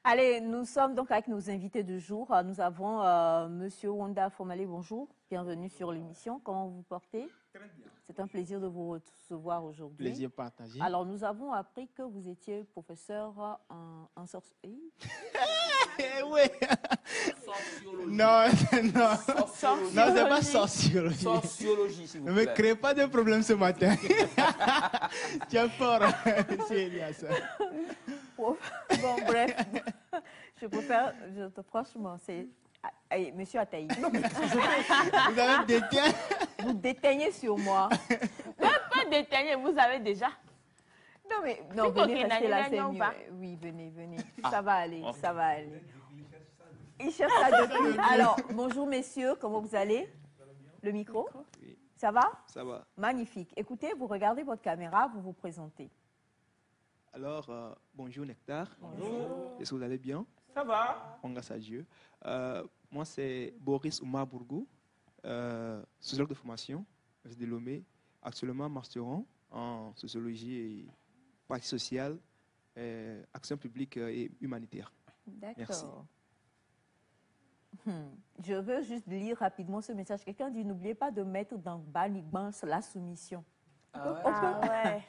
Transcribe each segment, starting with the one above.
Allez, nous sommes donc avec nos invités du jour. Nous avons Monsieur Wanda Fomale, bonjour. Bienvenue sur l'émission. Comment vous portez? Très bien. C'est un plaisir de vous recevoir aujourd'hui. Plaisir partagé. Alors, nous avons appris que vous étiez professeur en sorcellerie. Oui. Non, non. Non, c'est pas sociologie. Sociologie, s'il vous Ne plaît. me crée pas de problème ce matin. Tu es fort, c'est Elias. Bon, bref, je préfère, franchement, c'est... Monsieur Ataï, Vous avez déteint. vous déteignez sur moi. Pas détaillé, vous avez déjà. Non, mais non, Plutôt venez qu'il rester là, n'a c'est rien, mieux. pas. Oui, venez, venez. Ça va aller, ça va aller. Il cherche Ah, ça depuis. Alors, bonjour messieurs, comment vous allez? Le micro? Oui. Ça va? Ça va. Magnifique. Écoutez, vous regardez votre caméra, vous vous présentez. Alors, bonjour Nectar. Bonjour. Est-ce que vous allez bien? Ça va? Grâce à Dieu. Moi, c'est Boris Oumar Bourgou, sociologue de formation, de Lomé, actuellement masterant en sociologie et pratique sociale, action publique et humanitaire. Merci. D'accord. Je veux juste lire rapidement ce message. Quelqu'un dit, n'oubliez pas de mettre dans Banigban la soumission. Ah ouais.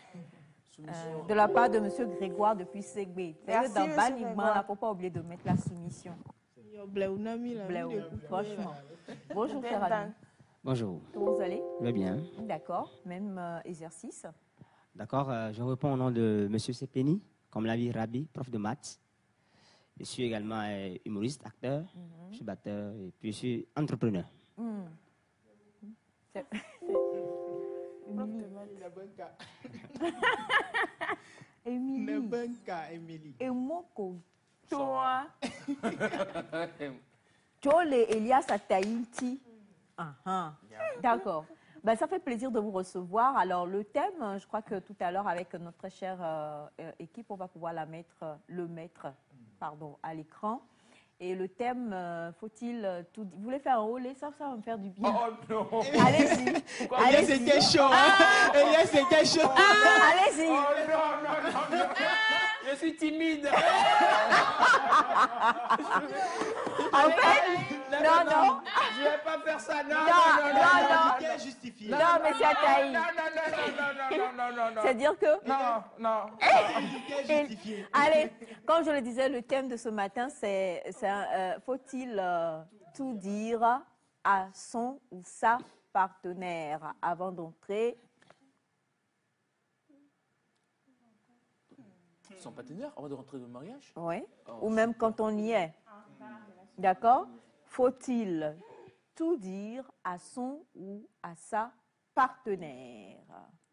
De la part de M. Grégoire depuis Ségbé. Merci, Dans monsieur Banigban, il Grégoire. ne faut pas oublier de mettre la soumission. Bléou, franchement. Bonjour, cher ami. Bonjour, Comment vous allez? je vais bien. D'accord. Même exercice. D'accord, je réponds au nom de M. Sepeni, comme l'a dit Rabi, prof de maths. Je suis également humoriste, acteur, je suis batteur et puis je suis entrepreneur. C'est- Émilie. Nebenka, Emily. Et Moko. Toi. Joel et Elias à Tahiti. D'accord. Ben, ça fait plaisir de vous recevoir. Alors, le thème, je crois que tout à l'heure, avec notre très chère équipe, on va pouvoir le mettre à l'écran. Et le thème, faut-il tout dire? Vous voulez faire un olé? Ça va me faire du bien. Oh non! Allez-y. Elias, c'était chaud. Hein? Elias, c'était chaud. Allez-y. Oh non, non, non, non! Je suis timide! En fait, non. Je vais pas faire ça, non, Non. Quel justifié? Non, mais c'est Ataï. non. C'est-à-dire que... Non. Quel justifié? Allez, comme je le disais, le thème de ce matin, c'est faut-il tout dire à son ou sa partenaire avant d'entrer? Son partenaire, avant de rentrer dans le mariage? Oui. Oh, Ou même quand on y est. D'accord? Faut-il tout dire à son ou à sa partenaire?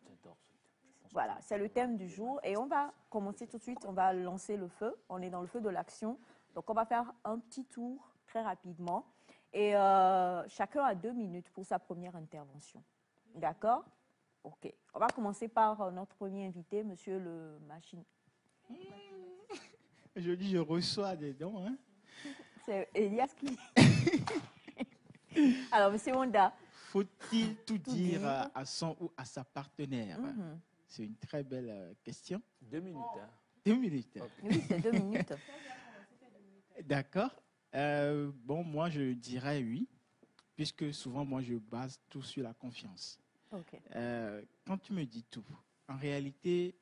J'adore ce thème. Voilà, c'est le thème du jour et on va commencer tout de suite, on va lancer le feu, on est dans le feu de l'action. Donc on va faire un petit tour très rapidement et chacun a 2 minutes pour sa première intervention. D'accord? Ok, on va commencer par notre premier invité, monsieur le machine. Aujourd'hui, je reçois des dons. Hein? C'est Elias qui... Alors, monsieur Wanda. Faut-il tout dire à son ou à sa partenaire? C'est une très belle question. 2 minutes, hein? 2 minutes. Oui, c'est 2 minutes. D'accord. Bon, moi, je dirais oui, puisque souvent, moi, je base tout sur la confiance. Ok. Quand tu me dis tout, en réalité,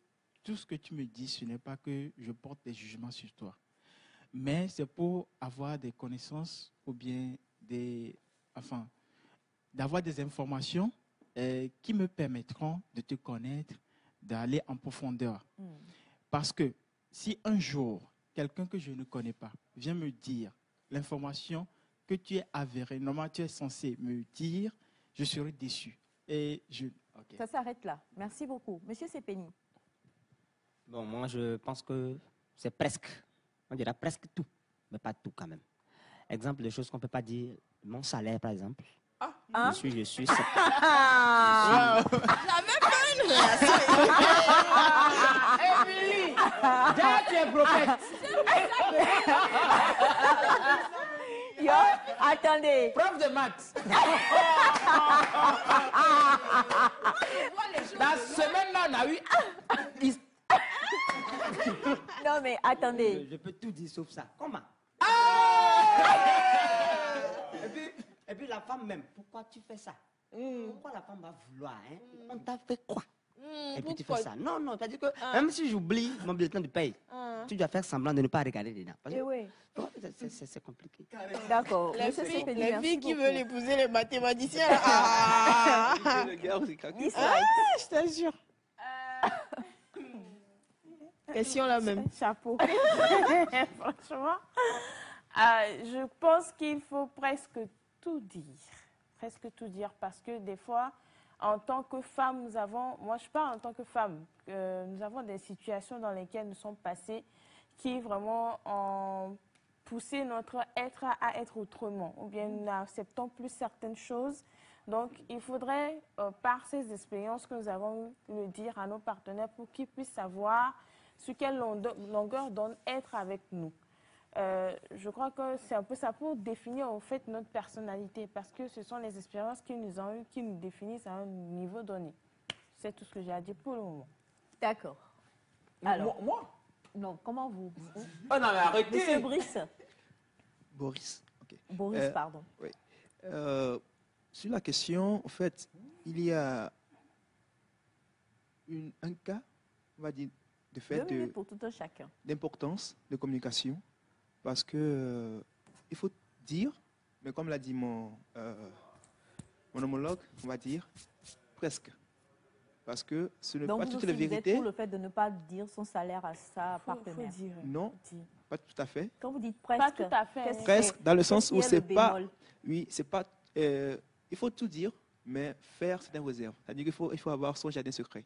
tout ce que tu me dis, ce n'est pas que je porte des jugements sur toi, mais c'est pour avoir des connaissances ou bien d'avoir des informations qui me permettront de te connaître, d'aller en profondeur. Parce que si un jour, quelqu'un que je ne connais pas vient me dire l'information que tu es avérée, normalement tu es censé me dire, je serai déçu. Et ok. Ça s'arrête là. Merci beaucoup. Monsieur Sepeni. Bon, moi je pense que c'est presque, on dira presque tout, mais pas tout quand même. Exemple de choses qu'on ne peut pas dire, mon salaire par exemple. Hein? Je suis. Wow. Émilie! Déjà, tu es prophète! Yo, attendez. Prof de maths! La semaine-là, on a eu... Non, mais attendez. Je peux tout dire sauf ça. Comment? Et puis la femme même, pourquoi tu fais ça? Pourquoi la femme va vouloir, hein? On t'a fait quoi? Et puis tu fais ça. Non, non, c'est-à-dire que même si j'oublie mon bulletin de paye, tu dois faire semblant de ne pas regarder dedans. Parce que, Oui. c'est compliqué. D'accord. Les Monsieur filles, Sepeni, les merci filles qui beaucoup. veulent épouser les mathématiciens. Ah, Le gars, c'est caca. Miss White. je t'assure. Question la même. Chapeau. Franchement, je pense qu'il faut presque tout dire. Presque tout dire parce que des fois, en tant que femme, moi je parle en tant que femme, nous avons des situations dans lesquelles nous sommes passées qui vraiment ont poussé notre être à être autrement, ou bien nous n'acceptons plus certaines choses. Donc, il faudrait, par ces expériences que nous avons, le dire à nos partenaires pour qu'ils puissent savoir sur quelle longueur d'onde être avec nous. Je crois que c'est un peu ça pour définir en fait notre personnalité, parce que ce sont les expériences qu'ils nous ont eues qui nous définissent à un niveau donné. C'est tout ce que j'ai à dire pour le moment. D'accord. Alors, non, comment vous? Oh non, mais arrêtez. Monsieur Brice. Boris. Ok. Boris, pardon. Oui. Sur la question, en fait, il y a un cas, on va dire, de fait 2 minutes pour tout un chacun. d'importance de communication, parce que il faut dire, mais comme l'a dit mon homologue, on va dire presque, parce que ce n'est Donc, pas vous toutes aussi, les vous êtes vérités. pour le fait de ne pas dire son salaire à sa Faut partenaire. dire. Non, pas tout à fait. Quand vous dites presque, Pas tout à fait. qu'est-ce Presque, qui est- dans le qu'est-ce sens qui où est c'est le pas, bémol? oui, c'est pas, il faut tout dire, mais faire certaines réserves. C'est-à-dire qu'il faut avoir son jardin secret,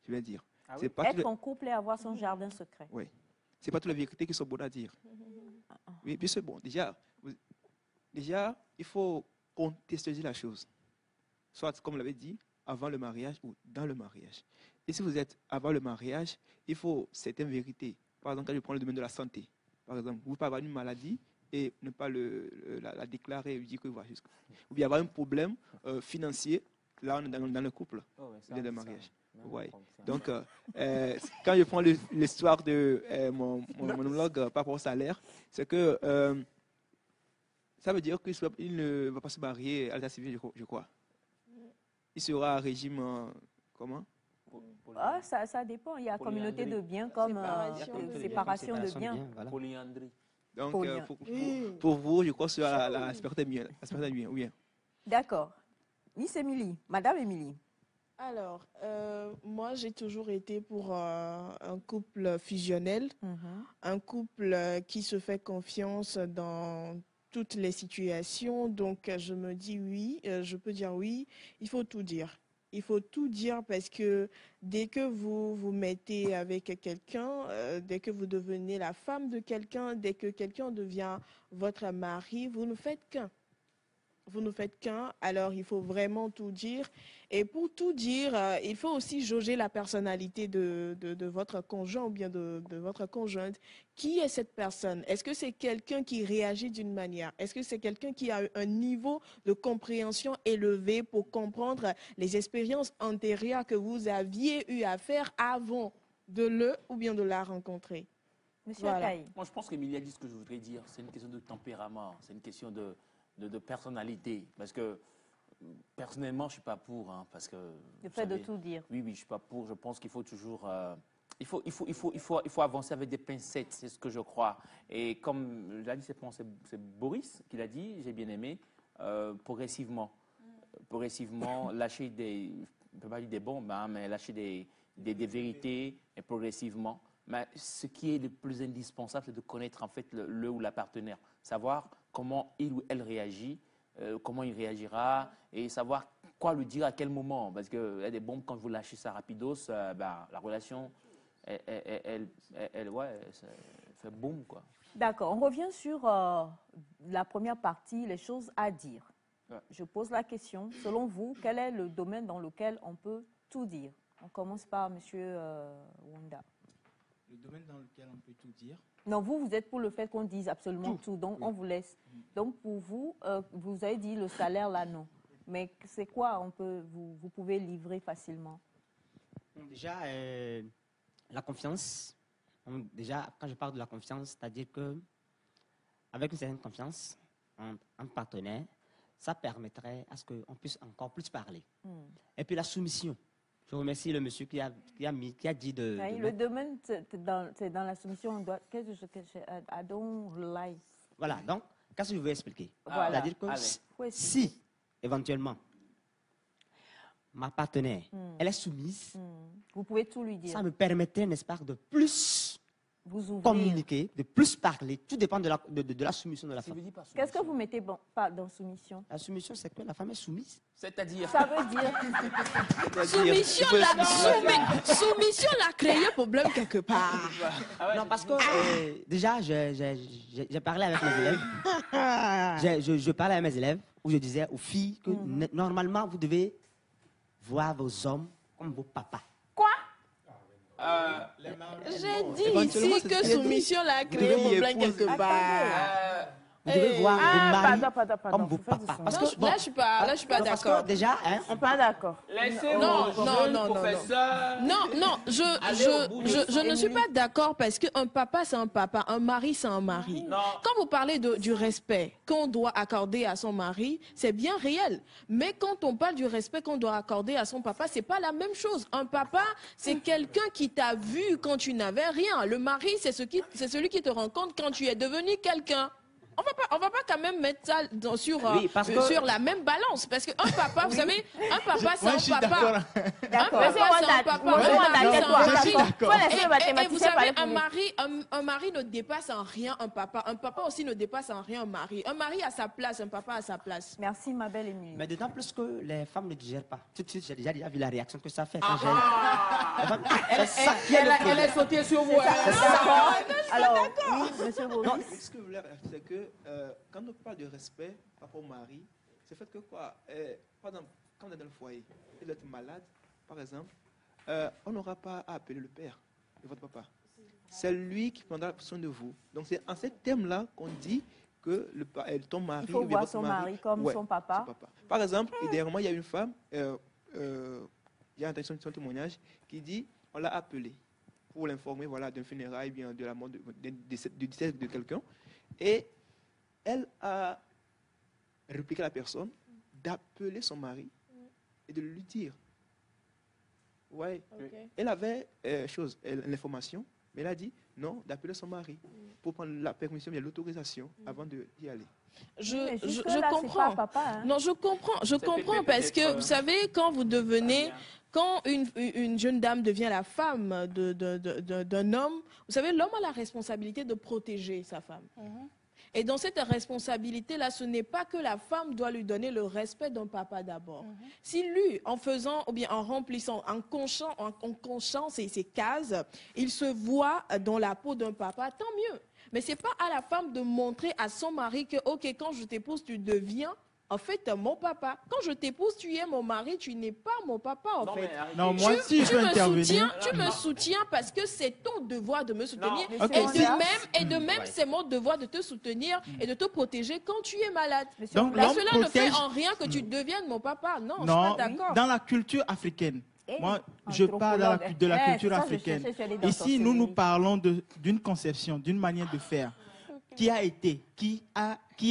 je vais dire. Ah oui? C'est pas tout Être en couple et avoir son jardin secret. Oui. C'est pas toutes les vérités qui sont bonnes à dire. Oui, puis c'est bon. Déjà, il faut contextualiser la chose. Soit, comme on l'avait dit, avant le mariage ou dans le mariage. Et si vous êtes avant le mariage, il faut certaines vérités. Par exemple, quand je prends le domaine de la santé, par exemple, vous pouvez avoir une maladie et ne pas la déclarer et dire que voilà, ou bien avoir un problème financier, là on est dans le couple, Oh, ouais, ça, dans le ça. mariage. Même Ouais. comprendre ça. Donc, quand je prends l'histoire de mon monologue par rapport au salaire, c'est que ça veut dire qu'il ne va pas se marier à l'état civil, je crois. Il sera à régime, comment? Ah, ça dépend. Il y a communauté de biens comme séparation de biens. Voilà. Polyandrie. Donc, Polya- pour vous, je crois que c'est la séparation des biens, ou bien. D'accord. Miss Émilie, Madame Émilie. Alors, moi, j'ai toujours été pour un couple fusionnel, un couple qui se fait confiance dans toutes les situations. Donc, je me dis oui, je peux dire oui, il faut tout dire. Il faut tout dire parce que dès que vous vous mettez avec quelqu'un, dès que vous devenez la femme de quelqu'un, dès que quelqu'un devient votre mari, vous ne faites qu'un. Vous ne faites qu'un, alors il faut vraiment tout dire. Et pour tout dire, il faut aussi jauger la personnalité de votre conjoint ou bien de votre conjointe. Qui est cette personne? Est-ce que c'est quelqu'un qui réagit d'une manière? Est-ce que c'est quelqu'un qui a un niveau de compréhension élevé pour comprendre les expériences antérieures que vous aviez eu à faire avant de le ou bien de la rencontrer? Monsieur Voilà. Akaï. Moi, je pense qu'Emilie a dit ce que je voudrais dire. C'est une question de tempérament, c'est une question de personnalité. Parce que, personnellement, je ne suis pas pour. Hein, parce que, Le vous fait de savez, tout dire. Oui, je ne suis pas pour. Je pense qu'il faut toujours... il faut avancer avec des pincettes, c'est ce que je crois. Et comme l'a dit, c'est Boris qui l'a dit, j'ai bien aimé, progressivement. Progressivement, lâcher des... Je ne peux pas dire des bombes, hein, mais lâcher des vérités, et progressivement. Mais ce qui est le plus indispensable, c'est de connaître en fait le ou la partenaire. Savoir comment il ou elle réagit, comment il réagira, et savoir quoi lui dire à quel moment. Parce qu'il y a des bombes, quand vous lâchez ça rapidos, la relation, elle fait boum, quoi. D'accord. On revient sur la première partie, les choses à dire. Ouais. Je pose la question. Selon vous, quel est le domaine dans lequel on peut tout dire? On commence par Monsieur Wanda. Le domaine dans lequel on peut tout dire. Non, vous êtes pour le fait qu'on dise absolument tout. Donc, oui. on vous laisse. Donc, pour vous, vous avez dit le salaire, là, non. Mais c'est quoi vous pouvez livrer facilement? Déjà, la confiance, Déjà, quand je parle de la confiance, c'est-à-dire que avec une certaine confiance en partenaire, ça permettrait à ce qu'on puisse encore plus parler. Et puis la soumission. Je remercie le monsieur qui a dit de... Oui, le domaine, c'est dans la soumission. I don't lie. Voilà, donc, qu'est-ce que je veux expliquer? Voilà. C'est-à-dire que si, éventuellement, ma partenaire, elle est soumise, vous pouvez tout lui dire. ça me permettrait, n'est-ce pas, de plus vous ouvrir. Communiquer, de plus parler. Tout dépend de la soumission de la femme. Qu'est-ce que vous mettez pas dans soumission? La soumission, c'est que la femme est soumise. C'est-à-dire... Ça veut dire... Soumission l'a créé problème quelque part. Non, parce que déjà, j'ai parlé avec mes élèves. Je parlais avec mes élèves où je disais aux filles que normalement, vous devez voir vos hommes comme vos papas. J'ai dit ici que soumission l'a créé problème quelque part. Vous devez voir vos maris Pardon. comme vos papas. Parce que, Là, je suis pas parce que d'accord. déjà, On n'est pas d'accord. Non, je ne suis pas d'accord parce qu'un papa, c'est un papa, un mari, c'est un mari. Non. Quand vous parlez du respect qu'on doit accorder à son mari, c'est bien réel. Mais quand on parle du respect qu'on doit accorder à son papa, c'est pas la même chose. Un papa, c'est quelqu'un qui t'a vu quand tu n'avais rien. Le mari, c'est celui qui te rencontre quand tu es devenu quelqu'un. On va pas quand même mettre ça sur la même balance. Parce qu'un papa, vous savez, un papa, c'est un papa. D'accord. Un papa, c'est un papa. Et vous savez, un un mari ne dépasse en rien un papa. Un papa aussi ne dépasse en rien un mari. Un mari a sa place, un papa a sa place. Merci, ma belle Émilie. mais d'autant plus que les femmes ne digèrent pas. Tout de suite, j'ai déjà vu la réaction que ça fait. Elle est sautée sur vous. Alors, oui, monsieur Non, Boris. ce que je voulais rajouter, c'est que quand on parle de respect par rapport au mari, c'est fait que quoi, par exemple, quand on est dans le foyer, il est malade, par exemple, on n'aura pas à appeler le père de votre papa. C'est lui qui prendra soin de vous. Donc c'est en ces termes-là qu'on dit que ton mari... Il faut ou bien voir votre son mari, mari comme son papa. Par exemple, dernièrement, il y a une femme, il y a entendu son témoignage, qui dit, on l'a appelé pour l'informer d'un funérail, bien de la mort du décès de quelqu'un. Et elle a répliqué à la personne d'appeler son mari et de lui dire. Ouais. Okay. Elle avait l'information, mais elle a dit non, d'appeler son mari pour prendre la permission, bien l'autorisation avant d'y aller. Je comprends. Papa, hein. Non, je comprends parce que vous savez, quand vous devenez, quand une jeune dame devient la femme d'un homme, vous savez, l'homme a la responsabilité de protéger sa femme. Et dans cette responsabilité-là, ce n'est pas que la femme doit lui donner le respect d'un papa d'abord. Si lui, en faisant, ou bien en remplissant, en conchant ses cases, il se voit dans la peau d'un papa, tant mieux. Mais ce n'est pas à la femme de montrer à son mari que, ok, quand je t'épouse, tu deviens, en fait, mon papa. Quand je t'épouse, tu es mon mari, tu n'es pas mon papa, en fait. Non, moi, si je peux intervenir... Tu me soutiens parce que c'est ton devoir de me soutenir. Non, et de même, c'est mon devoir de te soutenir et de te protéger quand tu es malade. Donc, Mais cela l'homme ne fait protège- en rien que tu deviennes mon papa. Non, je suis Non, pas d'accord. dans la culture africaine, moi, je anthropologue. parle de la culture ça, je africaine. cherchais, je suis allée dans Ici, ton nous CV. parlons d'une conception, d'une manière de faire qui a été, qui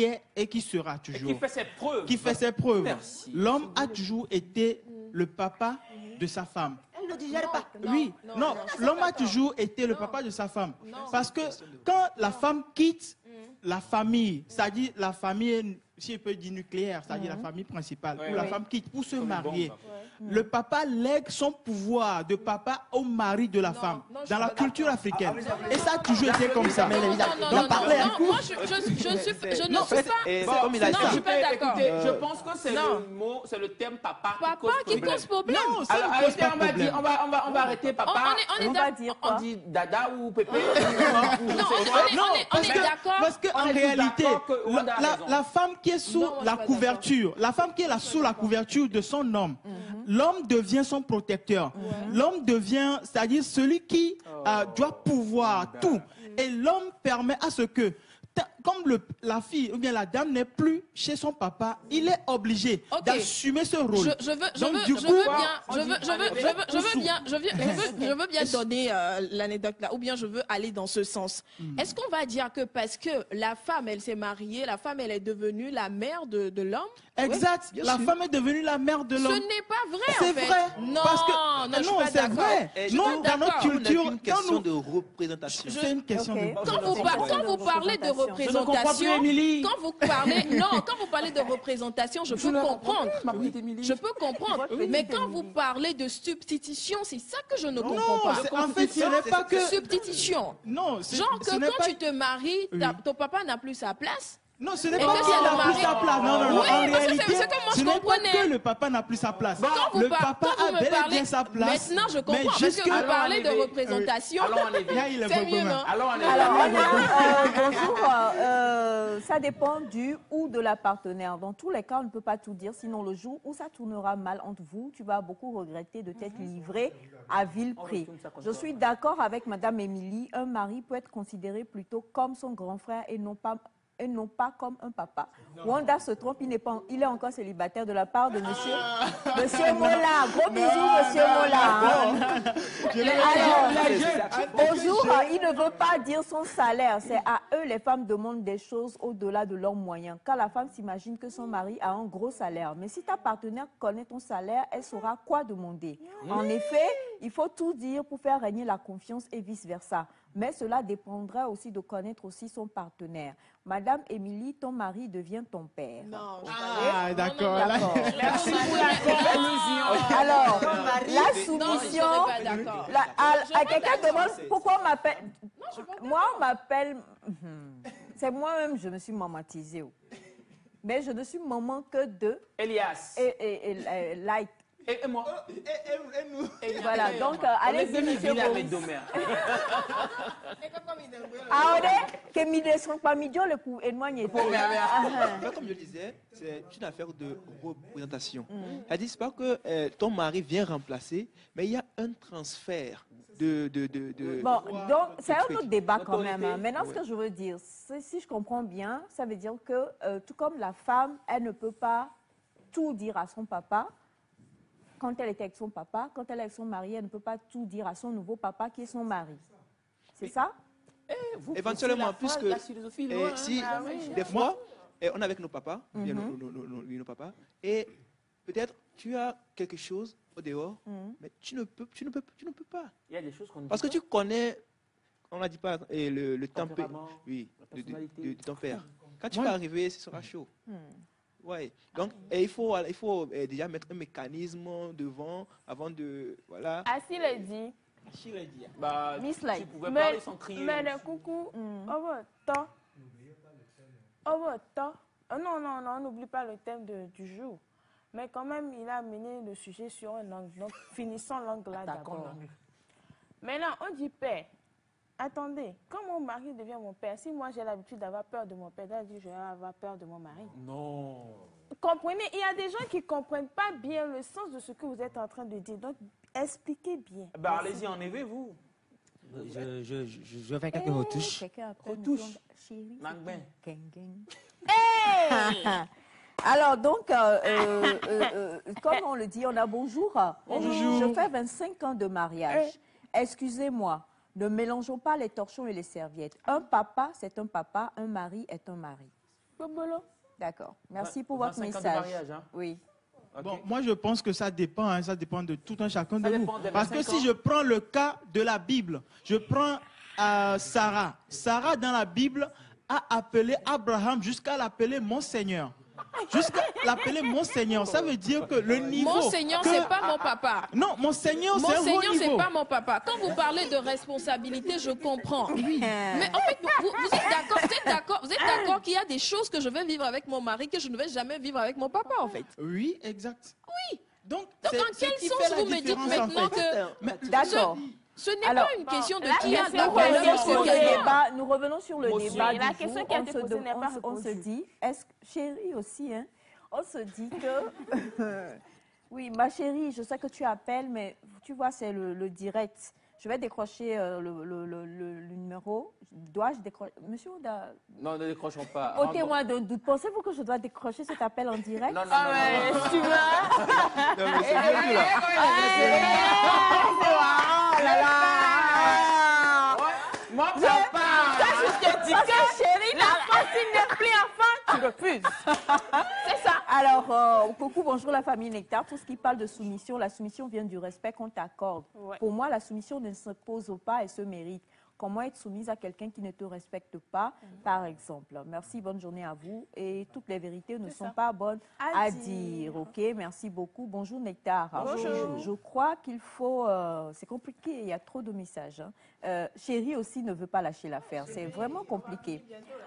est et qui sera toujours. Qui fait ses preuves. Qui fait ses preuves. Merci. L'homme a toujours été le papa de sa femme. Elle ne digère pas. Oui, non, l'homme a toujours été le papa de sa femme. Parce que quand la femme quitte la famille, c'est-à-dire la famille, si je peux dire nucléaire, c'est-à-dire la famille principale, où la femme quitte pour se marier, le papa lègue son pouvoir de papa au mari de la femme, dans la culture africaine. Et ça a toujours été comme ça. Non, moi, je ne suis pas... comme il a dit Non, je suis pas d'accord. Écoutez, je pense que c'est le mot, c'est le terme papa Qui cause problème. Non, ça Alors, ne pose arrêtez, pas on de va dire, problème. on va arrêter papa. On va dire On quoi? dit dada ou pépé. On est d'accord. Parce qu'en On est tous réalité, d'accord que Wanda a raison. la femme qui est sous Non, moi, je la suis pas couverture, la femme qui est sous la couverture de son homme, l'homme devient son protecteur. L'homme devient, c'est-à-dire celui qui doit pouvoir tout. Et l'homme permet à ce que comme la fille ou bien la dame n'est plus chez son papa, il est obligé d'assumer ce rôle. Je veux bien donner l'anecdote là, ou bien je veux aller dans ce sens. Est-ce qu'on va dire que parce que la femme, elle s'est mariée, la femme, elle est devenue la mère de l'homme? Exact. Oui, la femme est devenue la mère de l'homme. Ce n'est pas vrai, en C'est fait. vrai. Non, Parce que, non, je suis pas c'est d'accord. vrai. Non, dans notre culture, C'est une question de représentation. c'est une question de... Quand vous parlez de représentation, quand vous parlez de représentation, je peux comprendre. Je peux comprendre. Mais quand vous parlez de substitution, c'est ça que je ne comprends pas. En fait, ce n'est pas que... Substitution. Non, Genre que quand tu te maries, ton papa n'a plus sa place. Non, ce n'est Et pas que qu'il si elle n'a le plus mari- sa place. Non, non, non. Oui, En parce que réalité, c'est comme moi, ce je n'est pas comprenais. que le papa n'a plus sa place. Le papa a bel et bien sa place. Maintenant, je comprends. mais Parce jusque- que vous parlez de Allons représentation. Allons en éveil. Là, il est C'est mieux, vraiment- non? Allons en éveil. Alors, bonjour. Ça dépend du ou de la partenaire. Dans tous les cas, on ne peut pas tout dire. Sinon, le jour où ça tournera mal entre vous, tu vas beaucoup regretter de t'être livré à vil prix. Je suis d'accord avec Madame Émilie. Un mari peut être considéré plutôt comme son grand frère et non pas comme un papa. Wanda se trompe, il est encore célibataire de la part de monsieur Mola. Gros bisous, monsieur Mola. Alors, bonjour, il ne veut pas dire son salaire. C'est à eux, les femmes demandent des choses au-delà de leurs moyens. Quand la femme s'imagine que son mari a un gros salaire, mais si ta partenaire connaît ton salaire, elle saura quoi demander. En effet, il faut tout dire pour faire régner la confiance et vice-versa. Mais cela dépendra aussi de connaître aussi son partenaire. Madame Émilie, ton mari devient ton père. Non, Ah, d'accord. D'accord. merci pour la Alors, la Non, je soumission, serais pas d'accord. à quelqu'un demande pourquoi on m'appelle. Non, je suis pas Moi, on m'appelle. C'est moi-même, je me suis mamantisée. Mais je ne suis maman que de. Elias. Et like. Et moi. Et nous. Voilà, donc allez-y, monsieur Boris. Ahora, que mi descend pas mi dio le coup et moi n'y Mais comme je disais, c'est une affaire de représentation. C'est-à-dire, c'est pas que ton mari vient remplacer, mais il y a un transfert de Bon, donc c'est un truc. autre débat quand même. Autorité. Maintenant, ce que je veux dire, si je comprends bien, ça veut dire que tout comme la femme, elle ne peut pas tout dire à son papa. Quand elle était avec son papa, quand elle est avec son mari, elle ne peut pas tout dire à son nouveau papa qui est son mari. C'est ça? Éventuellement, puisque la philosophie, loin, si hein. des fois, on est avec nos papas, bien nos papas, et peut-être tu as quelque chose au dehors, mais tu ne peux pas. Il y a des choses qu'on ne Parce que dit tu connais, on n'a dit pas, le tempé, tempérament, oui, la personnalité. de ton père. Quand tu vas arriver, ce sera chaud. Ouais. Donc, il faut déjà mettre un mécanisme devant avant de, voilà. Assis le dit. Bah, Miss tu Light. pouvais parler sans crier. Mais le coucou, non, on n'oublie pas le thème du jour. Mais quand même, il a amené le sujet sur un angle. Donc, finissons l'angle là d'abord. Maintenant, on dit père. Attendez, quand mon mari devient mon père, si moi j'ai l'habitude d'avoir peur de mon père, elle dit je vais avoir peur de mon mari. Non. Vous comprenez? Il y a des gens qui ne comprennent pas bien le sens de ce que vous êtes en train de dire. Donc, expliquez bien. Bah, allez-y, en éveil, vous. Je vais faire quelques retouches. Quelqu'un appelle Retouche. monsieur Chérie. Nangbin. Gang, gang. Alors, donc, comme on le dit, on a bonjour. Bonjour. Je fais 25 ans de mariage. Excusez-moi, ne mélangeons pas les torchons et les serviettes. Un papa, c'est un papa. Un mari est un mari. D'accord. Merci pour votre 25 ans de message. mariage, hein. Oui. Ok. Bon, moi, je pense que ça dépend, hein, ça dépend de tout un chacun de Ça nous. dépend des Parce que 25 si ans. je prends le cas de la Bible, je prends Sarah. Sarah, dans la Bible, a appelé Abraham jusqu'à l'appeler mon Seigneur. Jusqu'à l'appeler mon Seigneur. Ça veut dire que le niveau... Mon Seigneur, que- c'est pas mon papa. Non, mon Seigneur, Mon c'est un Seigneur, haut c'est niveau. pas mon papa. Quand vous parlez de responsabilité, je comprends. Mais en fait, vous êtes d'accord qu'il y a des choses que je vais vivre avec mon mari que je ne vais jamais vivre avec mon papa, en fait. Oui, exact. Oui. Donc, Donc, c'est en ce quel qui sens fait la vous me dites différence, en maintenant fait. que D'accord. ce n'est Alors, pas une question de la qui a question Nous dans quel que homme revenons j'ai sur ce le qu'il y a. débat. Nous revenons sur le Motion. débat. La du question jour. qui a été posée n'est pas On se répondue. dit, chérie aussi, hein, on se dit que, oui, ma chérie, je sais que tu appelles, mais tu vois, c'est le direct. Je vais décrocher le numéro. Dois-je décrocher? Monsieur Ouda, Non, ne décrochons pas. ôtez-moi d'un doute. Pensez-vous que je dois décrocher cet appel en direct? Non, non, Ah non, ouais, non, non, tu non. vois. Non, mais c'est bien vu, là. Oh là là. Moi, papa. Je te dis que chérie, la facile n'est plus enfant, tu refuses. C'est ça. Alors, coucou, bonjour la famille Nectar. Tout ce qui parle de soumission, la soumission vient du respect qu'on t'accorde. Ouais. Pour moi, la soumission ne se pose pas et se mérite. Comment être soumise à quelqu'un qui ne te respecte pas, par exemple. Merci, bonne journée à vous. Et toutes les vérités ne sont pas bonnes à dire. Ok, merci beaucoup. Bonjour Nectar. Bonjour. Je crois qu'il faut... c'est compliqué, il y a trop de messages. Hein. Chérie aussi ne veut pas lâcher l'affaire. C'est vraiment compliqué.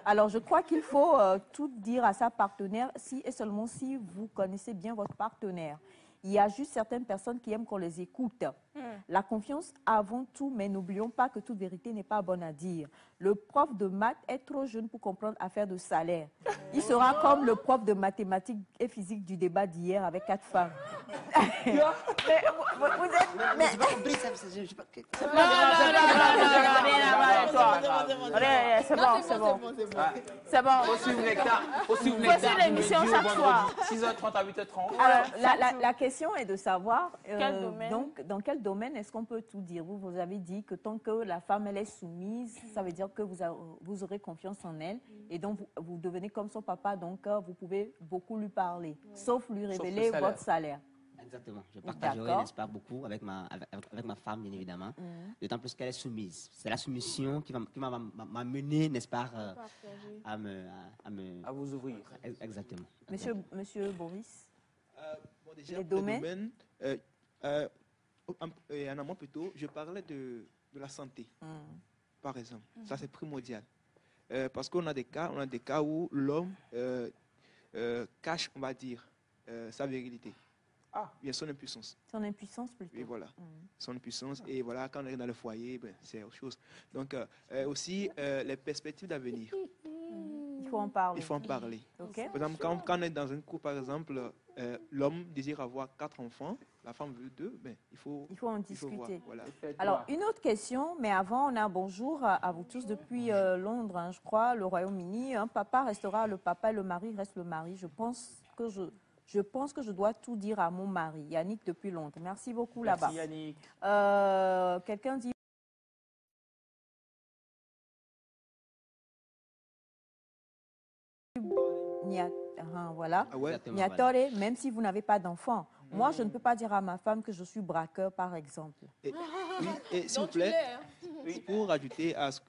Alors, je crois qu'il faut tout dire à sa partenaire si et seulement si vous connaissez bien votre partenaire. Il y a juste certaines personnes qui aiment qu'on les écoute. La confiance avant tout, mais n'oublions pas que toute vérité n'est pas bonne à dire. Le prof de maths est trop jeune pour comprendre affaire de salaire. Il sera comme le prof de mathématiques et physique du débat d'hier avec 4 femmes. Mais vous êtes... Mais j'ai pas compris ça. Je sais pas. C'est bon, c'est bon. C'est bon. Faut suivre Nectar. Faut suivre Voici Nectar. l'émission du lundi au chaque vendredi, soir. 6h30 à 8h30. Alors, la question est de savoir Quel domaine? donc, dans quel domaine est-ce qu'on peut tout dire. Vous avez dit que tant que la femme elle est soumise, ça veut dire que vous aurez confiance en elle et donc vous devenez comme son papa, donc vous pouvez beaucoup lui parler, sauf lui révéler salaire. votre salaire. Exactement. Je partagerai, D'accord. n'est-ce pas, beaucoup avec ma femme, bien évidemment. D'autant plus qu'elle est soumise. C'est la soumission qui m'a mené, n'est-ce pas, à me... À vous ouvrir. Exactement. Monsieur Boris, Bon, déjà, Les domaines. En amont plutôt, je parlais de la santé, par exemple. Ça, c'est primordial. Parce qu'on a des cas où l'homme cache, on va dire, sa virilité. Bien son impuissance. son impuissance plutôt. Et voilà, son impuissance. Et voilà, quand on est dans le foyer, ben, c'est autre chose. Donc, aussi, les perspectives d'avenir. Il faut en parler. Il faut en parler. Ok. Par exemple, quand on est dans un couple, par exemple, l'homme désire avoir 4 enfants, la femme veut 2, ben, il faut Il faut en voir. discuter. Voilà. Alors, une autre question, mais avant, on a bonjour à vous tous depuis Londres, hein, je crois, le Royaume-Uni. Un papa restera le papa et le mari reste le mari. Je pense que je dois tout dire à mon mari. Yannick depuis Londres. Merci beaucoup là-bas. Merci Yannick. Quelqu'un dit... Voilà. Ah ouais? Exactement, Niatore, même si vous n'avez pas d'enfant. Moi, je ne peux pas dire à ma femme que je suis braqueur, par exemple. Oui, et s'il vous plaît, pour rajouter à ce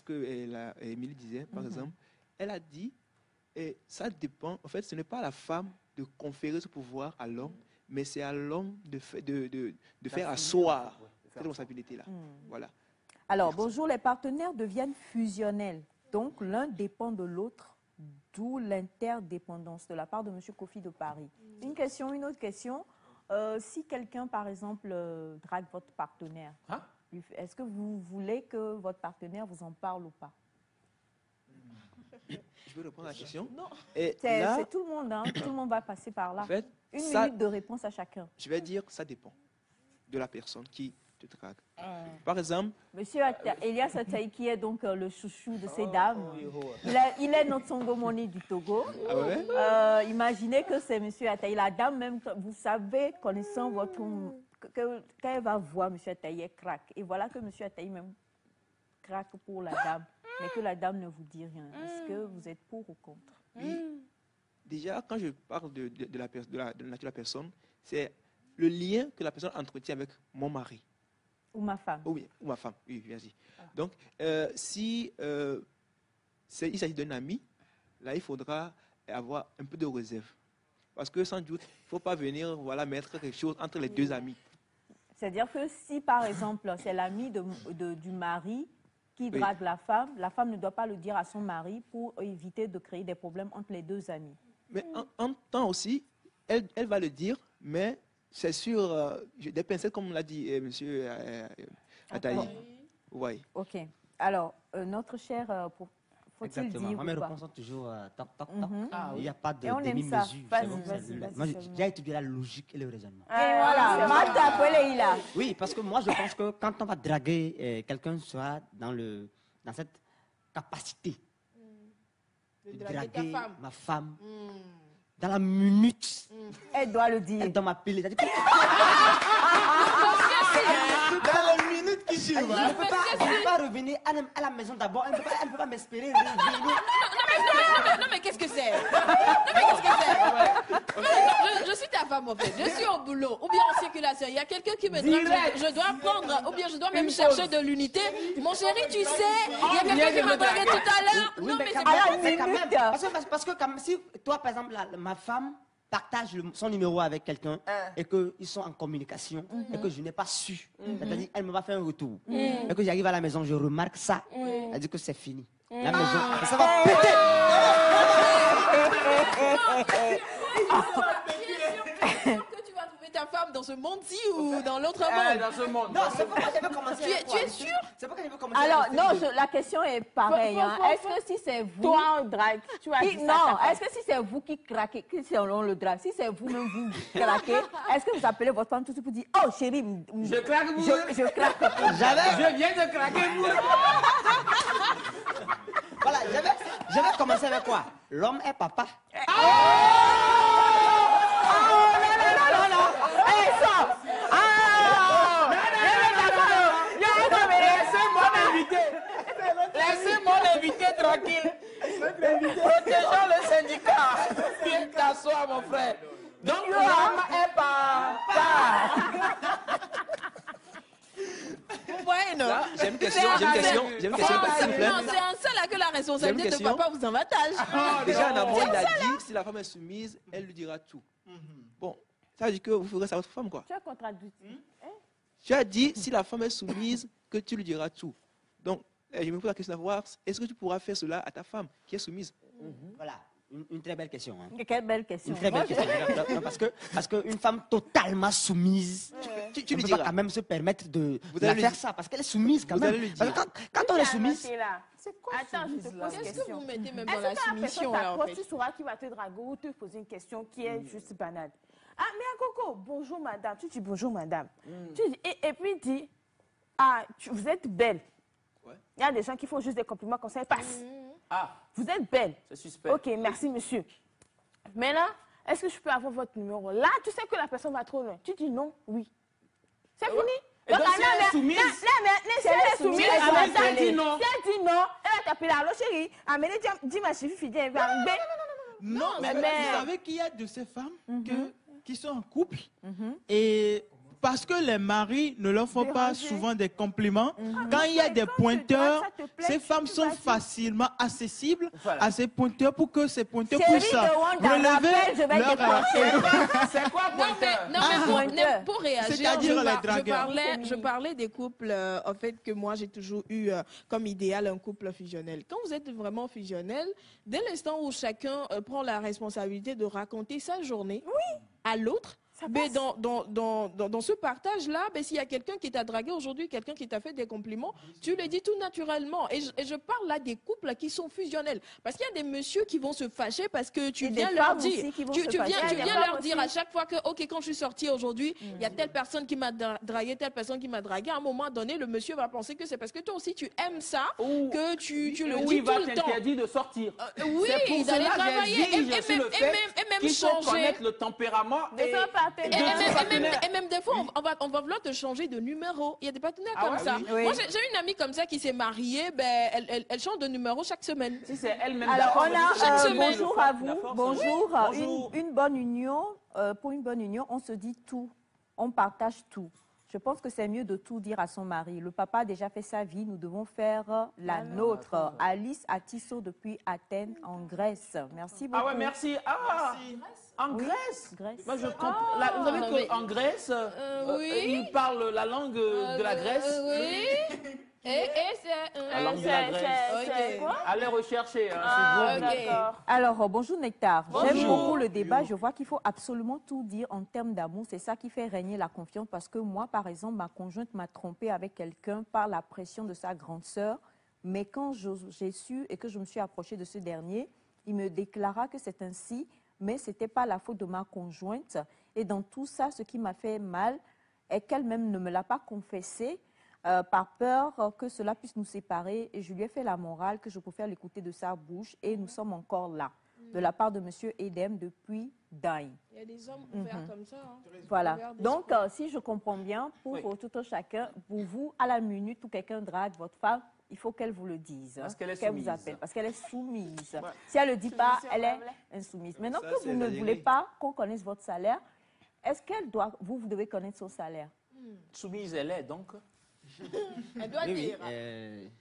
que Émilie disait, par exemple, elle a dit, et ça dépend, en fait, ce n'est pas à la femme de conférer ce pouvoir à l'homme, mais c'est à l'homme de faire asseoir cette responsabilité-là. Voilà. Alors, bonjour, les partenaires deviennent fusionnels. Donc, l'un dépend de l'autre, d'où l'interdépendance de la part de M. Kofi de Paris. Une autre question. Si quelqu'un, par exemple, drague votre partenaire, est-ce que vous voulez que votre partenaire vous en parle ou pas? Je peux répondre à la question? Non. C'est tout le monde, hein? Tout le monde va passer par là. En fait, Une ça, minute de réponse à chacun. je vais dire que ça dépend de la personne qui te drague. Par exemple, Monsieur Elias Ataï, qui est donc le chouchou de ces dames, il est notre Songomoni du Togo. ah ouais? Imaginez que c'est Monsieur Ataï, la dame même, vous savez, connaissant votre... quand elle va voir Monsieur Ataï, elle craque. Et voilà que Monsieur Ataï même craque pour la dame, mais que la dame ne vous dit rien. Est-ce que vous êtes pour ou contre? Oui. Déjà, quand je parle de la nature de la personne, c'est le lien que la personne entretient avec mon mari. Ou ma femme. Oh oui, ou ma femme, oui, vas-y. Donc, si il s'agit d'un ami, là, il faudra avoir un peu de réserve. Parce que sans doute, il ne faut pas venir mettre quelque chose entre les deux amis. C'est-à-dire que si, par exemple, c'est l'ami du mari qui drague la femme ne doit pas le dire à son mari pour éviter de créer des problèmes entre les deux amis. Mais en temps aussi, elle va le dire, mais c'est sur des pincettes, comme l'a dit M. Ataï. Oui. OK. Alors, notre cher Faut-il Exactement. dire Moi, ou mes pas? réponses sont toujours toc, toc, toc. Ah, Il n'y a pas de Et on aime ça. demi-mesure. Vas-y, C'est bon, vas-y, c'est- vas-y Moi, j'ai seulement. déjà étudié la logique et le raisonnement. Et voilà, Martha, appelez là. Oui, parce que moi, je pense que quand on va draguer, quelqu'un sera dans cette capacité de draguer ta draguer femme. ma femme dans la minute. Elle doit le dire. Elle doit m'appeler. C'est-à-dire que Dans les minutes qui suivent. je ne peux pas revenir à la maison d'abord. Elle ne peut pas m'espérer revenir. Non, mais qu'est-ce que c'est? Non, mais qu'est-ce que c'est? Non, je suis ta femme, en fait. Je suis au boulot, ou bien en circulation. Il y a quelqu'un qui me drague, je dois prendre, ou bien je dois même chercher de l'unité. Mon chéri, tu sais, il y a quelqu'un qui m'a dragué tout à l'heure. Oui, Non, mais mais quand c'est même, pas... mais quand même, minute. parce que comme si toi, par exemple, ma femme partage son numéro avec quelqu'un et qu'ils sont en communication et que je n'ai pas su. C'est-à-dire qu'elle me va faire un retour. Et que j'arrive à la maison, je remarque ça. Elle dit que c'est fini. La maison, ça va péter. que tu vas trouver ta femme dans ce monde-ci ou dans l'autre monde? dans ce monde. Non, c'est pourquoi j'avais commencé Tu es- avec tu es toi. sûr? C'est pourquoi j'avais commencé Alors, avec non, toi. la question est pareille. hein. Est-ce que si c'est vous... Toi, on drague. Tu vas dire ça à ta Non, femme. est-ce que si c'est vous qui craquez, qui selon le drag, si c'est vous-même vous craquez, est-ce que vous appelez votre femme tout de suite pour dire « Oh chérie, Je craque, vous. je craque. Je viens de craquer, vous. Voilà, j'avais commencé avec quoi? L'homme est papa. Laissez-moi l'inviter tranquille. Protégeons le syndicat. Viens t'asseoir, mon frère. Donc, l'homme est papa. Bueno. J'ai une question simple. Non, c'est en ça là que la responsabilité de question. papa vous avantage. Déjà, en amont, il a dit si la femme est soumise, elle lui dira tout. Bon, ça veut dire que vous ferez ça à votre femme, quoi. Tu as contradit. Tu as dit si la femme est soumise, que tu lui diras tout. Donc, je me pose la question de savoir est-ce que tu pourras faire cela à ta femme qui est soumise? Voilà, une très belle question. Hein. Quelle belle question. Une très belle question. Non, parce qu'une femme totalement soumise, Tu ne lui peut pas diras. quand même se permettre de allez la lui faire dire. ça, parce qu'elle est soumise quand Vous même. allez lui Parce que dire. quand on est soumise, C'est quoi Attends, je te pose une Qu'est-ce que question. vous mettez même Est-ce dans la que la personne soumission là, en t'approche, fait? tu sauras qui va te draguer ou te poser une question qui est juste banale. Ah, mais à Coco, bonjour madame. Tu dis bonjour madame. Tu dis, et puis il dit, ah, vous êtes belle. Ouais. Il y a des gens qui font juste des compliments comme ça, ils passent. Ah, Vous êtes belle. c'est suspect. Ok, merci monsieur. Mais là, est-ce que je peux avoir votre numéro? Là, tu sais que la personne va trop loin. Tu dis non, oui. C'est fini. Et donc, si elle est soumise, si elle est soumise, elle elle va va appeler. t'appeler. Si elle dit non, elle va t'appeler. Allô chérie, amenez, dis ma chérie, viens, viens. Non, mais mais- vous savez qu'il y a de ces femmes qui sont en couple et parce que les maris ne leur font pas Déranger. souvent des compliments, quand il y a des Quand tu pointeurs, dragues, ça te plaît, ces femmes tu sont vas-y. facilement accessibles Voilà. à ces pointeurs pour que ces pointeurs Chérie puissent de Wanda, rappelle, je vais relever leur... dépenser. C'est quoi Non, pointeur? mais pointeur. pour réagir, C'est-à-dire les je dragueurs. parlais des couples, en fait, que moi j'ai toujours eu comme idéal un couple fusionnel. Quand vous êtes vraiment fusionnel, dès l'instant où chacun prend la responsabilité de raconter sa journée à l'autre, mais dans ce partage-là, s'il y a quelqu'un qui t'a dragué aujourd'hui, quelqu'un qui t'a fait des compliments, tu le dis tout naturellement. Et je parle là des couples qui sont fusionnels. Parce qu'il y a des messieurs qui vont se fâcher parce que tu Et des viens leur femmes dire. aussi qui vont Tu se viens, fâcher. tu Il y a viens des leur femmes dire aussi. à chaque fois que, OK, quand je suis sortie aujourd'hui, il y a telle personne qui m'a dragué, telle personne qui m'a dragué. À un moment donné, le monsieur va penser que c'est parce que toi aussi tu aimes ça que tu le Où dis il va tout le temps. t'interdire de sortir. Oui, C'est pour d'aller cela que travailler j'exige sur le fait même qu'il faut changer. connaître le tempérament et faire partenaire. Et même des fois, on va vouloir te changer de numéro. Il y a des partenaires Ah comme ouais, ça. oui. Moi, j'ai une amie comme ça qui s'est mariée, elle change de numéro chaque semaine. si c'est elle-même Alors, d'accord, on mais a si c'est elle-même bonjour le à fait, la vous. force, Bonjour. Bonjour. Une bonne union, pour une bonne union, on se dit tout. On partage tout. Je pense que c'est mieux de tout dire à son mari. Le papa a déjà fait sa vie, nous devons faire la nôtre. Alice Atisso depuis Athènes, en Grèce. Merci beaucoup. Ah ouais, merci. Ah, en Grèce. Grèce. Moi, je comprends. Là, vous savez mais- qu'en Grèce, oui. ils parlent la langue de la Grèce. Oui. Et c'est... La langue de la Grèce. C'est quoi? Allez rechercher. Hein, Ah, c'est bon. ok. D'accord. Alors, bonjour Nectar. J'aime Bonjour. beaucoup le débat. Je vois qu'il faut absolument tout dire en termes d'amour. C'est ça qui fait régner la confiance parce que moi, par exemple, ma conjointe m'a trompée avec quelqu'un par la pression de sa grande sœur. Mais quand j'ai su et que je me suis approchée de ce dernier, il me déclara que c'est ainsi, mais ce n'était pas la faute de ma conjointe. Et dans tout ça, ce qui m'a fait mal est qu'elle-même ne me l'a pas confessé par peur que cela puisse nous séparer. Et je lui ai fait la morale que je préfère l'écouter de sa bouche. Et nous sommes encore là, de la part de M. Edem depuis Daï. Il y a des hommes ouverts comme ça. Hein. Voilà. Donc, si je comprends bien, pour tout un chacun, pour vous, à la minute où quelqu'un drague votre femme, il faut qu'elle vous le dise. Parce qu'elle est qu'elle soumise. vous appelle. Parce qu'elle est soumise. Ouais. Si elle ne le dit pas, elle est insoumise. Maintenant Ça, que c'est vous ne exagéré. voulez pas qu'on connaisse votre salaire, est-ce qu'elle doit, vous devez connaître son salaire? Soumise, elle est, donc. Elle doit Oui, oui, dire.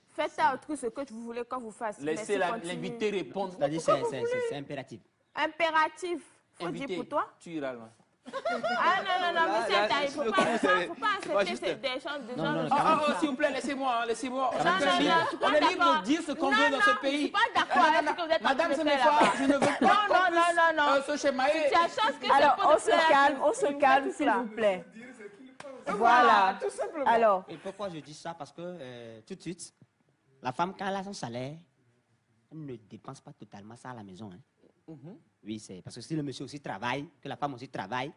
Faites à autrui ce que vous voulez qu'on vous fasse. Laissez Merci, continue. l'invité répondre. C'est-à-dire c'est impératif. Impératif. Faut Invité, dire pour toi. tu iras loin. Ah non, Là, monsieur, il ne faut pas Moi, accepter des gens de Non, non, genre. S'il vous plaît, laissez-moi. Laissez-moi. Non, je suis On pas est libre d'accord. de dire ce qu'on Non, veut dans non, ce je pays. suis pas d'accord avec ce que vous êtes en train Madame de faire Senefa, là-bas. je ne veux pas Non. ce schéma. Tu as chance que Alors, c'est pas on de se fleurs calme, qui- on se qui me calme, fait s'il là. vous plaît. Voilà. Tout simplement. Alors, Et pourquoi je dis ça? Parce que tout de suite, la femme, quand elle a son salaire, elle ne dépense pas totalement ça à la maison. Hein. Oui, c'est parce que si le monsieur aussi travaille, que la femme aussi travaille,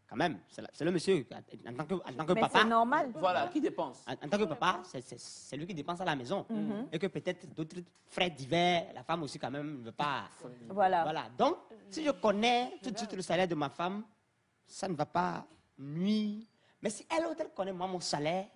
quand même, c'est le monsieur, en tant que mais papa. c'est normal. Voilà, qui dépense? En tant que papa, c'est lui qui dépense à la maison. Et que peut-être d'autres frais divers, la femme aussi quand même ne veut pas. Voilà. Voilà. Donc, si je connais tout de suite le salaire de ma femme, ça ne va pas nuire. Mais si elle autre connaît moi mon salaire,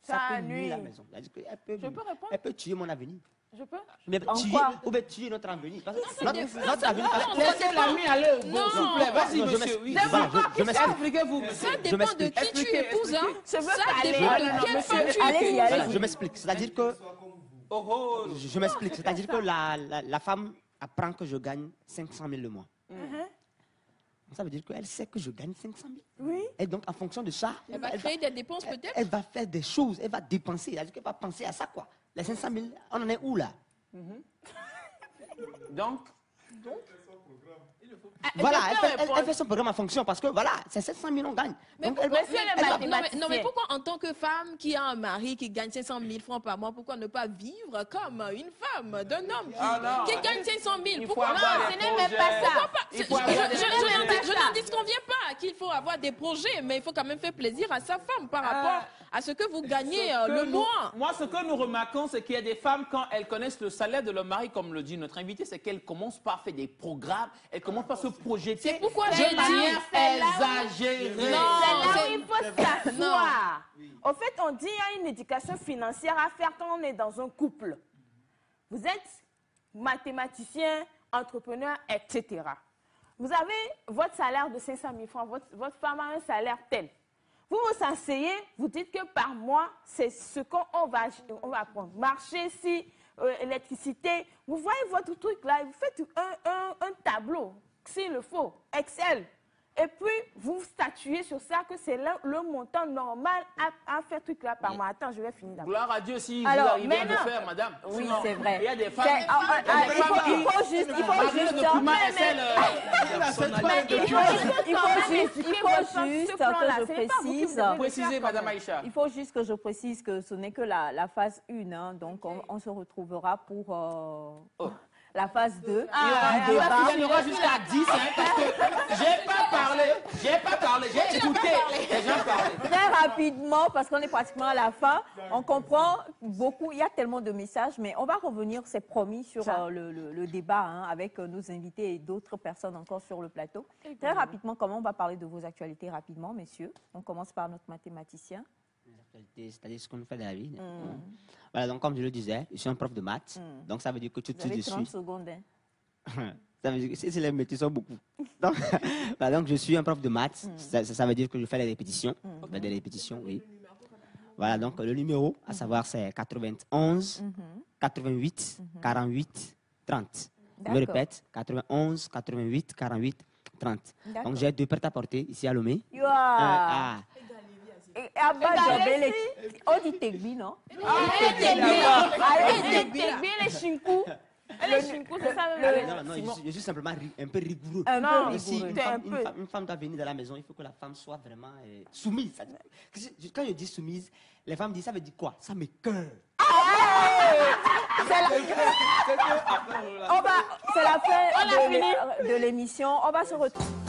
ça Ça peut nuire nuit. la maison. C'est-à-dire qu'elle peut, Je peux répondre? elle peut tuer mon avenir. Je peux? Mais En tuer, quoi? ou bien tuer notre avenir. Parce que notre avenir. Laissez l'ami aller au bout, s'il vous plaît. Vas-y, Non, je monsieur. m'explique. Oui. Voilà, je m'explique. Expliquez-vous. Ça Je dépend de m'explique. qui tu Expliquez, épouses. Hein. Je veux Ça parler. dépend Ah, non, de non, quelle monsieur, femme tu allez-y, épouses. allez-y. Voilà, je m'explique. C'est-à-dire que Oh, oh. je m'explique. C'est-à-dire que la femme apprend que je gagne 500 000 le mois. Ça veut dire qu'elle sait que je gagne 500 000. Oui. Et donc, en fonction de ça, Elle va créer des dépenses peut-être. elle va faire des choses, elle va dépenser. C'est-à-dire qu'elle va penser à ça, quoi. Les 500 000, on en est où, là? Donc, Voilà, je peux répondre. elle fait son programme en fonction parce que, voilà, c'est 700 000 on gagne. Mais Donc, pourquoi, elle va- Monsieur le non, mais mathématicien. pourquoi en tant que femme qui a un mari qui gagne 500 000 francs par mois, pourquoi ne pas vivre comme une femme d'un homme qui gagne 500 000? il faut Pourquoi avoir Non, des ce n'est même pas projets. ça. Il faut avoir des Je n'en disconviens pas qu'il faut avoir des projets, mais il faut quand même faire plaisir à sa femme par rapport à ce que vous gagnez le mois. Moi, ce que nous remarquons, c'est qu'il y a des femmes, quand elles connaissent le salaire de leur mari, comme le dit notre invité, c'est qu'elles commencent par faire des programmes, elles commencent par se projeter C'est pourquoi de j'ai dit- manière c'est là exagérée. C'est là c'est- où il faut s'asseoir. Au fait, on dit qu'il y a une éducation financière à faire quand on est dans un couple. Vous êtes mathématicien, entrepreneur, etc. Vous avez votre salaire de 500 000 francs, votre femme a un salaire tel. Vous vous asseyez, vous dites que par mois, c'est ce qu'on va prendre. Marché, si, électricité. Vous voyez votre truc là, vous faites un tableau, s'il le faut, Excel. Et puis, vous statuez sur ça que c'est le montant normal à faire truc là par mois. Attends, je vais finir d'abord. Gloire à Dieu si vous Alors, arrivez à le maintenant- faire, madame. Oui, Sinon, c'est vrai. Il y a des femmes. C'est- il y a des il faut femmes qui- juste, malgré le document Excel, précisez, madame Aïcha. Il faut juste que je précise que ce n'est que la phase 1, hein, donc on se retrouvera pour la phase 2 du débat. Il y en aura jusqu'à 10, hein, parce que j'ai pas parlé, j'ai écouté les gens parler. Très rapidement, parce qu'on est pratiquement à la fin, on comprend beaucoup, il y a tellement de messages, mais on va revenir, c'est promis, sur le débat hein, avec nos invités et d'autres personnes encore sur le plateau. Très rapidement, comment on va parler de vos actualités rapidement, messieurs? On commence par notre mathématicien. C'est-à-dire ce qu'on fait dans la vie. Voilà, donc comme je le disais, je suis un prof de maths. Donc ça veut dire que tout de Vous suite avez je 30 suis. secondes. Hein. Ça veut dire que si les métiers sont beaucoup. Donc, voilà, donc je suis un prof de maths. Ça veut dire que je fais des répétitions. Des répétitions, oui. Voilà, donc le numéro, à savoir, c'est 91, 88, 48, 30. Je me répète, 91, 88, 48, 30. D'accord. Donc j'ai deux prêt-à-porter ici à Lomé. Yeah. Et Abba Jabel, on dit Tegbi, non? Les chinkou. Les chinkou, c'est ça même. Non, je suis simplement un peu rigoureux. Un peu Donc, si rigoureux. une femme doit venir dans la maison, il faut que la femme soit vraiment soumise. Quand je dis soumise, les femmes disent ça veut dire quoi? Ça me cœur. Ah, C'est la fin de l'émission. On va se retrouver.